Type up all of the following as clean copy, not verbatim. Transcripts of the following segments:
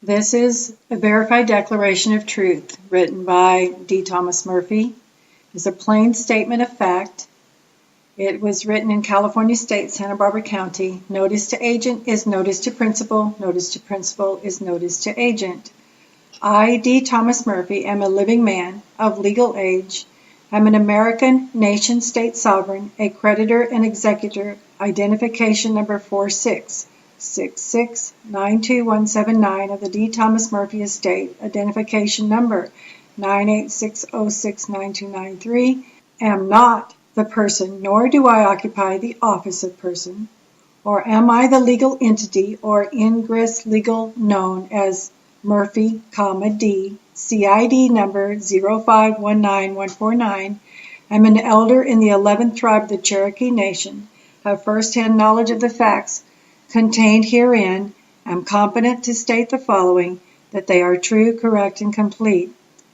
This is a verified declaration of truth written by Dee Thomas Murphy. It's a plain statement of fact. It was written in California State, Santa Barbara County. Notice to agent is notice to principal. Notice to principal is notice to agent. I, Dee Thomas Murphy, am a living man of legal age. I'm an American nation state sovereign, a creditor and executor, identification number 46692179 of the Dee Thomas Murphy estate, identification number 986069293, am not the person, nor do I occupy the office of person, or am I the legal entity or ingress legal known as Murphy, D, CID number 0519149. I'm an elder in the 11th tribe of the Cherokee Nation, have first-hand knowledge of the facts contained herein, am competent to state the following, that they are true, correct, and complete,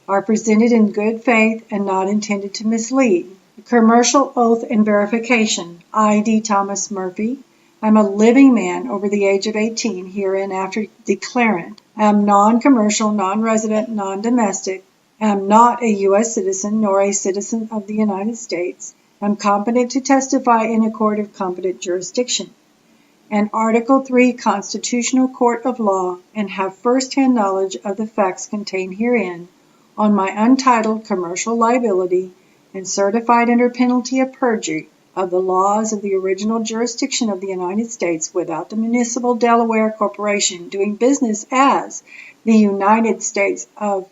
are presented in good faith and not intended to mislead. Commercial oath and verification. I, Dee Thomas Murphy, I'm a living man over the age of 18, hereinafter declarant. Am non-commercial, non-resident, non-domestic. Am not a U.S. citizen nor a citizen of the United States. Am competent to testify in a court of competent jurisdiction. An Article 3 Constitutional Court of Law, and have first-hand knowledge of the facts contained herein on my untitled commercial liability and certified under penalty of perjury of the laws of the original jurisdiction of the United States without the Municipal Delaware Corporation doing business as the United States of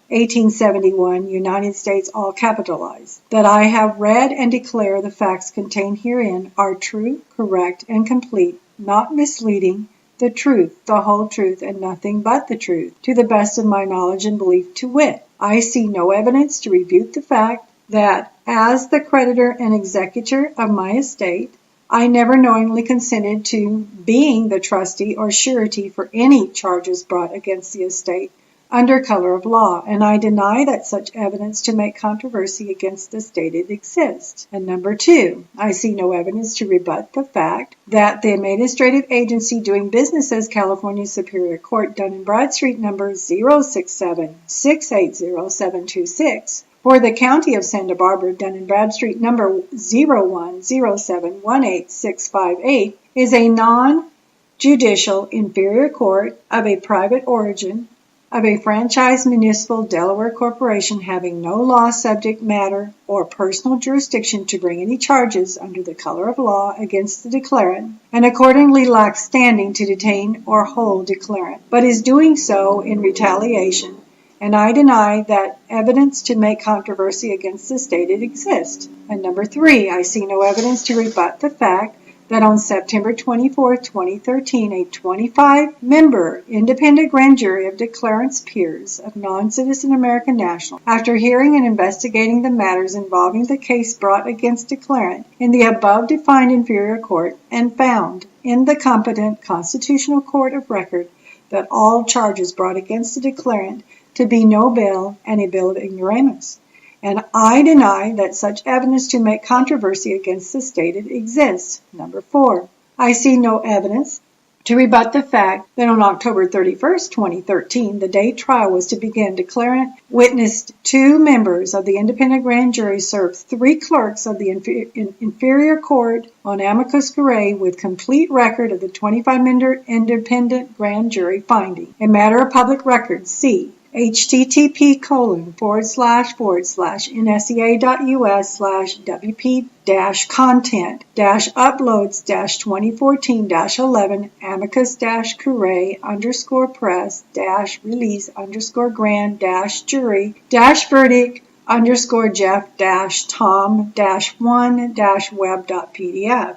1871, United States all capitalized, that I have read and declare the facts contained herein are true, correct, and complete, not misleading, the truth, the whole truth, and nothing but the truth, to the best of my knowledge and belief, to wit, I see no evidence to refute the fact that, as the creditor and executor of my estate, I never knowingly consented to being the trustee or surety for any charges brought against the estate under color of law, and I deny that such evidence to make controversy against the stated exists. And number 2, I see no evidence to rebut the fact that the administrative agency doing business as California Superior Court, Dun & Bradstreet number 067680726, for the County of Santa Barbara, Dun & Bradstreet number 010718658, is a non-judicial inferior court of a private origin of a franchise municipal Delaware corporation having no law subject matter or personal jurisdiction to bring any charges under the color of law against the declarant, and accordingly lacks standing to detain or hold declarant, but is doing so in retaliation, and I deny that evidence to make controversy against the stated exists. And number 3, I see no evidence to rebut the fact that on September 24, 2013, a 25-member independent grand jury of declarants peers of non-citizen American nationals, after hearing and investigating the matters involving the case brought against declarant in the above-defined inferior court, and found in the competent constitutional court of record that all charges brought against the declarant to be no bail and a bill of ignoramus. And I deny that such evidence to make controversy against the stated exists. Number 4, I see no evidence to rebut the fact that on October 31st, 2013, the day trial was to begin, declarant witnessed 2 members of the independent grand jury serve 3 clerks of the inferior court on amicus curiae with complete record of the 25-member independent grand jury finding. A matter of public record, C. http://nsea.us/wp-content-uploads-2014-11 amicus-crew-jury-release-jeff-tom-1-web.pdf,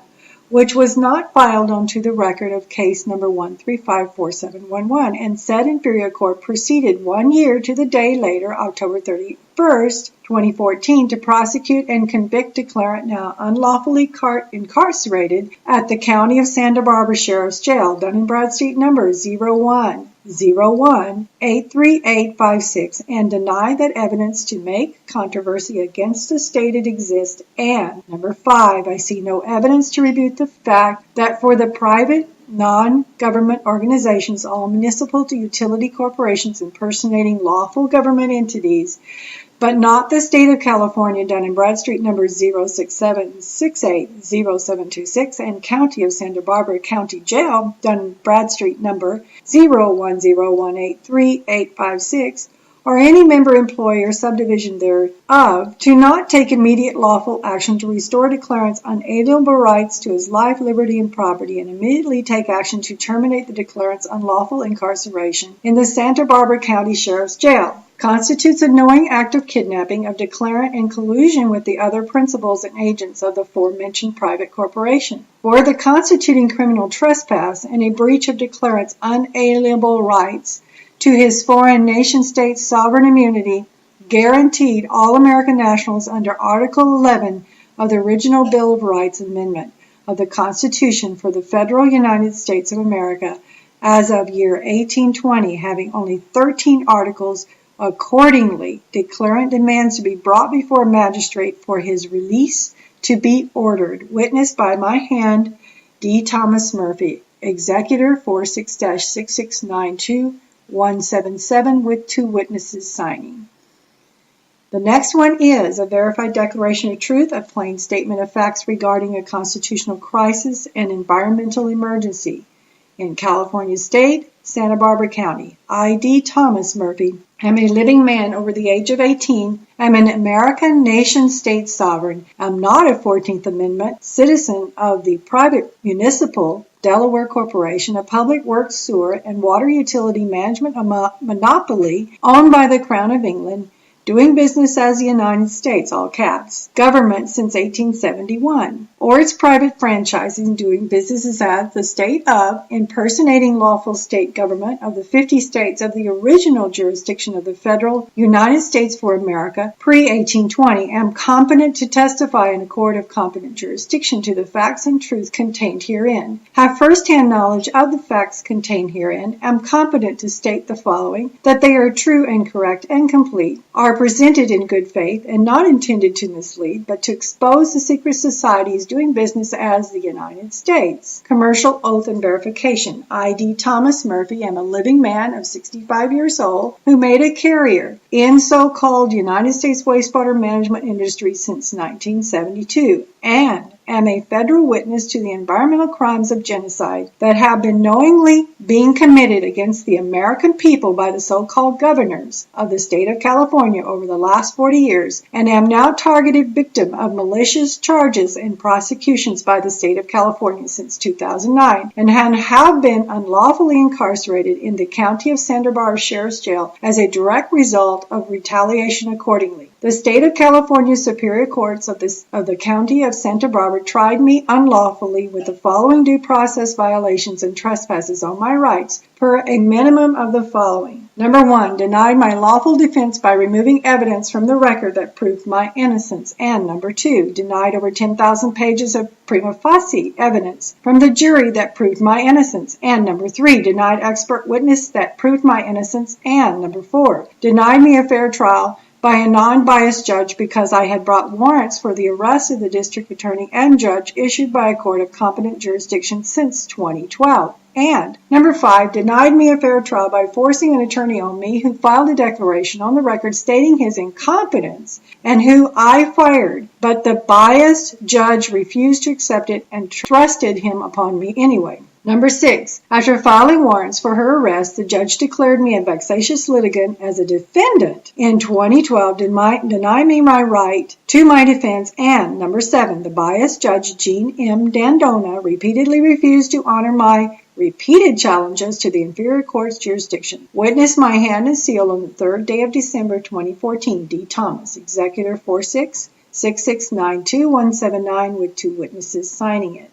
which was not filed onto the record of case number 1354711, and said inferior court proceeded 1 year to the day later, October 31st, 2014, to prosecute and convict declarant now unlawfully incarcerated at the County of Santa Barbara Sheriff's Jail, Dun & Bradstreet number 0101-83856, and deny that evidence to make controversy against the stated exists. And number 5, I see no evidence to refute the fact that for the private non-government organizations, all municipal to utility corporations impersonating lawful government entities, but not the state of California, Dun and Bradstreet number 067680726, and County of Santa Barbara County Jail, Dun and Bradstreet number 010183856, or any member, employee, or subdivision thereof, to not take immediate lawful action to restore declarant's unalienable rights to his life, liberty, and property, and immediately take action to terminate the declarant's unlawful incarceration in the Santa Barbara County Sheriff's Jail, constitutes a knowing act of kidnapping of declarant in collusion with the other principals and agents of the aforementioned private corporation, or the constituting criminal trespass and a breach of declarant's unalienable rights to his foreign nation-state sovereign immunity guaranteed all American nationals under Article 11 of the original Bill of Rights Amendment of the Constitution for the Federal United States of America as of year 1820, having only 13 articles. Accordingly, declarant demands to be brought before a magistrate for his release to be ordered. Witnessed by my hand, Dee Thomas Murphy, Executor 46-6692-177, with 2 witnesses signing. The next one is a verified declaration of truth, a plain statement of facts regarding a constitutional crisis and environmental emergency in California State, Santa Barbara County. I, Dee Thomas Murphy, am a living man over the age of 18, am an American nation-state sovereign, am not a 14th Amendment citizen of the private municipal Delaware Corporation, a public works, sewer, and water utility management monopoly owned by the Crown of England, doing business as the United States, all caps, government since 1871, or its private franchising, doing business as the state of, impersonating lawful state government of the 50 states of the original jurisdiction of the federal United States for America, pre-1820, am competent to testify in a court of competent jurisdiction to the facts and truth contained herein, have first-hand knowledge of the facts contained herein, am competent to state the following, that they are true and correct and complete, are presented in good faith and not intended to mislead, but to expose the secret societies doing business as the United States. Commercial oath and verification. I, Dee Thomas Murphy, am a living man of 65 years old who made a career in so-called United States wastewater management industry since 1972, and am a federal witness to the environmental crimes of genocide that have been knowingly being committed against the American people by the so-called governors of the state of California over the last 40 years, and am now targeted victim of malicious charges and prosecutions by the state of California since 2009, and have been unlawfully incarcerated in the County of Santa Barbara Sheriff's Jail as a direct result of retaliation accordingly. The state of California Superior Courts of the County of Santa Barbara tried me unlawfully with the following due process violations and trespasses on my rights per a minimum of the following. Number 1, denied my lawful defense by removing evidence from the record that proved my innocence. And number 2, denied over 10,000 pages of prima facie evidence from the jury that proved my innocence. And number 3, denied expert witness that proved my innocence. And number 4, denied me a fair trial by a non-biased judge because I had brought warrants for the arrest of the district attorney and judge issued by a court of competent jurisdiction since 2012. And number 5, denied me a fair trial by forcing an attorney on me who filed a declaration on the record stating his incompetence and who I fired, but the biased judge refused to accept it and trusted him upon me anyway. Number 6, after filing warrants for her arrest, the judge declared me a vexatious litigant as a defendant in 2012, deny me my right to my defense, and number 7, the biased judge Jean M. Dandona repeatedly refused to honor my repeated challenges to the inferior court's jurisdiction. Witness my hand and seal on the 3rd day of December 2014, Dee Thomas, Executor 46-6692-179, with 2 witnesses signing it.